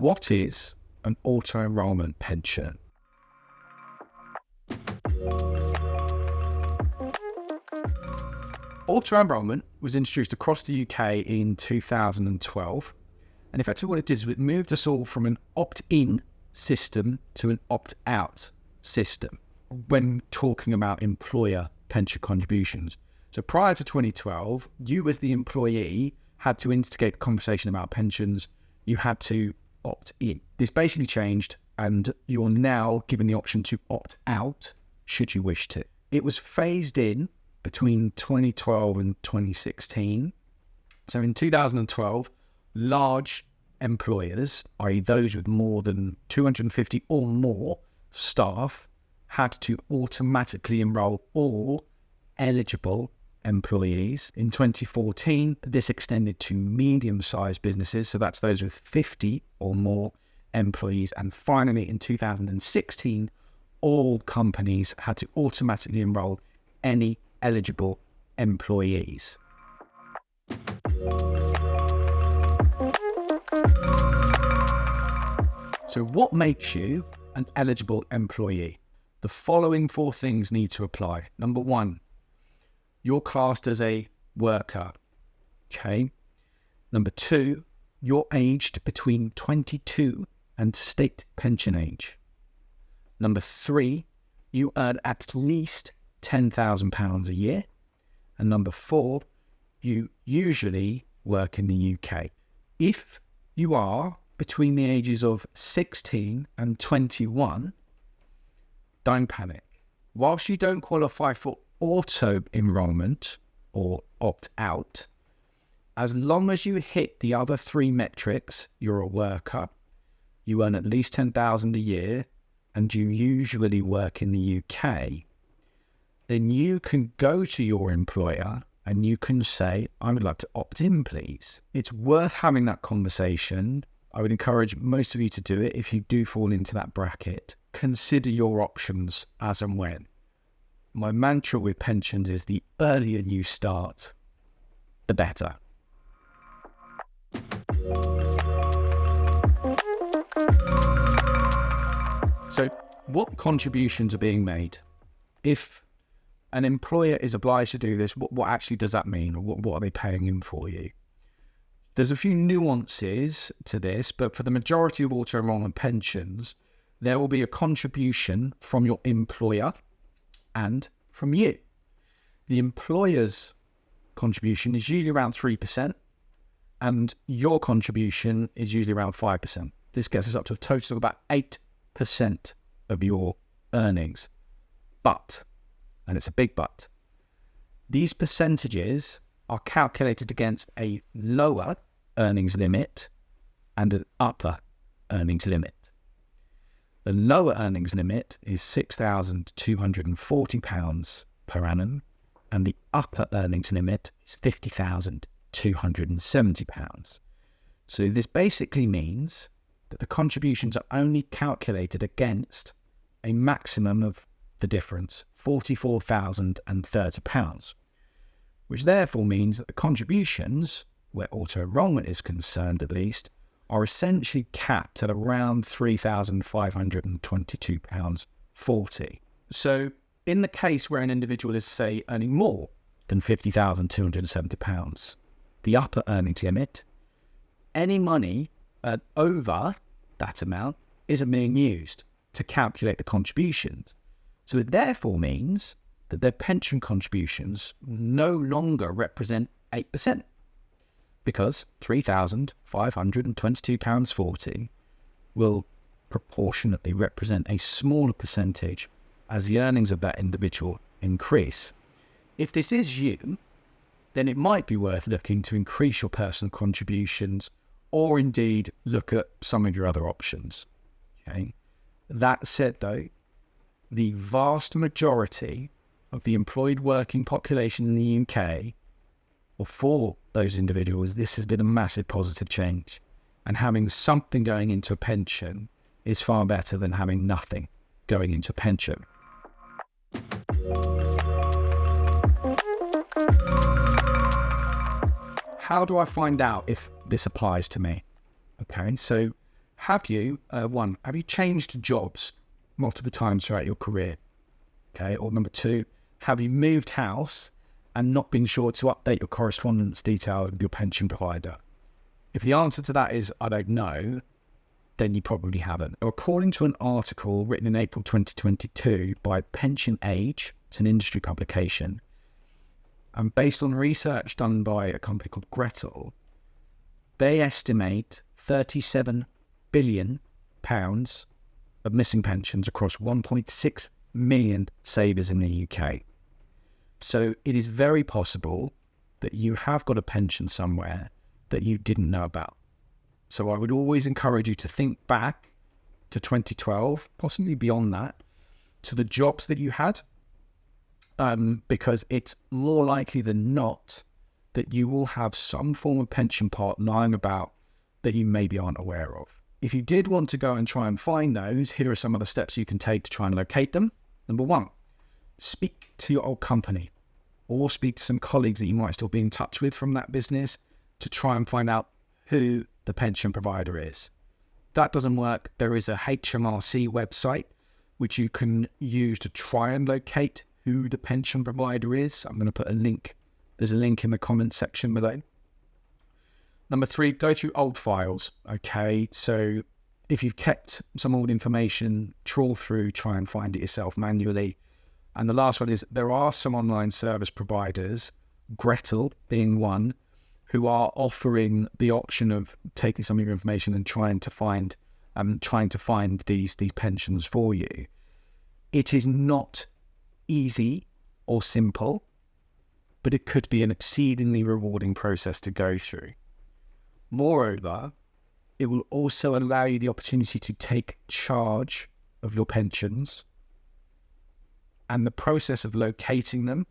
What is an auto-enrolment pension? Auto-enrolment was introduced across the UK in 2012. And effectively what it did is it moved us all from an opt-in system to an opt-out system when talking about employer pension contributions. So prior to 2012, you as the employee had to instigate the conversation about pensions. You had to opt in. This basically changed, and you're now given the option to opt out should you wish to. It was phased in between 2012 and 2016. So in 2012, large employers, i.e. those with more than 250 or more staff, had to automatically enrol all eligible employees. In 2014, this extended to medium-sized businesses, so that's those with 50 or more employees. And finally, in 2016, all companies had to automatically enrol any eligible employees. So what makes you an eligible employee? The following 4 things need to apply. Number 1, you're classed as a worker. Okay. Number 2, you're aged between 22 and state pension age. Number 3, you earn at least £10,000 a year. And number 4, you usually work in the UK. If you are between the ages of 16 and 21, don't panic. Whilst you don't qualify for auto-enrolment or opt-out, as long as you hit the other 3 metrics, you're a worker, you earn at least £10,000 a year, and you usually work in the UK, then you can go to your employer and you can say, I would like to opt in, please. It's worth having that conversation. I would encourage most of you to do it if you do fall into that bracket. Consider your options as and when. My mantra with pensions is the earlier you start, the better. So what contributions are being made? If an employer is obliged to do this, what actually does that mean? Or what are they paying in for you? There's a few nuances to this, but for the majority of auto-enrolment pensions, there will be a contribution from your employer and from you. The employer's contribution is usually around 3%, and your contribution is usually around 5%. This gets us up to a total of about 8% of your earnings. But, and it's a big but, these percentages are calculated against a lower earnings limit and an upper earnings limit. The lower earnings limit is £6,240 per annum, and the upper earnings limit is £50,270. So this basically means that the contributions are only calculated against a maximum of the difference, £44,030, which therefore means that the contributions, where auto-enrolment is concerned at least, are essentially capped at around £3,522.40. So in the case where an individual is, say, earning more than £50,270, the upper earnings limit, any money over that amount isn't being used to calculate the contributions. So it therefore means that their pension contributions no longer represent 8%, because £3,522.40 will proportionately represent a smaller percentage as the earnings of that individual increase. If this is you, then it might be worth looking to increase your personal contributions, or indeed look at some of your other options. Okay. That said though, the vast majority of the employed working population in the UK, or for those individuals, this has been a massive positive change. And having something going into a pension is far better than having nothing going into a pension. How do I find out if this applies to me? Okay, so have you, have you changed jobs multiple times throughout your career? Okay. Or number two, have you moved house and not been sure to update your correspondence details with your pension provider? If the answer to that is, I don't know, then you probably haven't. According to an article written in April 2022 by Pension Age, it's an industry publication, and based on research done by a company called Gretel, they estimate £37 billion of missing pensions across 1.6 million savers in the UK. So it is very possible that you have got a pension somewhere that you didn't know about. So I would always encourage you to think back to 2012, possibly beyond that, to the jobs that you had, because it's more likely than not that you will have some form of pension pot lying about that you maybe aren't aware of. If you did want to go and try and find those, here are some of the steps you can take to try and locate them. Number one, speak to your old company or speak to some colleagues that you might still be in touch with from that business to try and find out who the pension provider is. If that doesn't work, there is a HMRC website which you can use to try and locate who the pension provider is. I'm going to put a link. There's a link in the comments section below. Number three, go through old files. Okay, so if you've kept some old information, trawl through, try and find it yourself manually. And the last one is, there are some online service providers, Gretel being one, who are offering the option of taking some of your information and trying to find these pensions for you. It is not easy or simple, but it could be an exceedingly rewarding process to go through. Moreover, it will also allow you the opportunity to take charge of your pensions, and the process of locating them,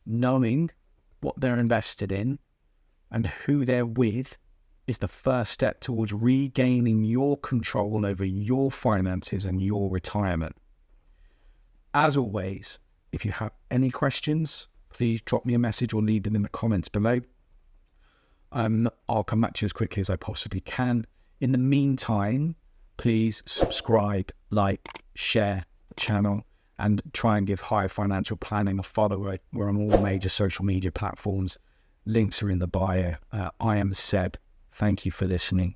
knowing what they're invested in and who they're with, is the first step towards regaining your control over your finances and your retirement. As always, if you have any questions, please drop me a message or leave them in the comments below. I'll come back to you as quickly as I possibly can. In the meantime, please subscribe, like, share the channel, and try and give High Financial Planning a follow. We're on all major social media platforms. Links are in the bio. I am Seb. Thank you for listening.